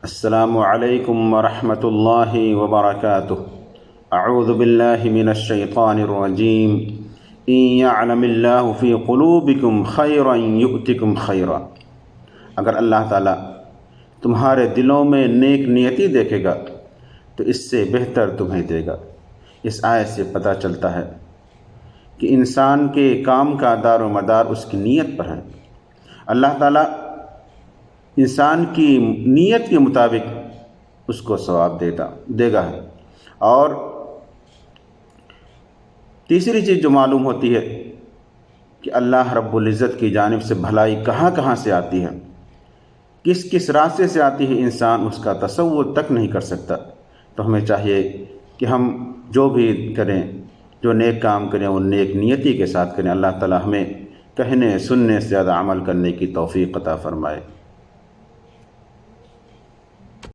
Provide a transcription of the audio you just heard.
السلام علیکم ورحمۃ اللہ وبرکاتہ۔ اعوذ باللہ من الشیطان الرجیم۔ ان یعلم اللہ فی قلوبکم خیرا یؤتکم خیرا۔ اگر اللہ تعالیٰ تمہارے دلوں میں نیک نیتی دیکھے گا تو اس سے بہتر تمہیں دے گا۔ اس آیت سے پتہ چلتا ہے کہ انسان کے کام کا دار و مدار اس کی نیت پر ہے۔ اللہ تعالیٰ انسان کی نیت کے مطابق اس کو ثواب دے گا۔ اور تیسری چیز جو معلوم ہوتی ہے کہ اللہ رب العزت کی جانب سے بھلائی کہاں کہاں سے آتی ہے، کس کس راستے سے آتی ہے، انسان اس کا تصور تک نہیں کر سکتا۔ تو ہمیں چاہیے کہ ہم جو بھی کریں، جو نیک کام کریں، وہ نیک نیتی کے ساتھ کریں۔ اللہ تعالی ہمیں کہنے سننے سے زیادہ عمل کرنے کی توفیق عطا فرمائے۔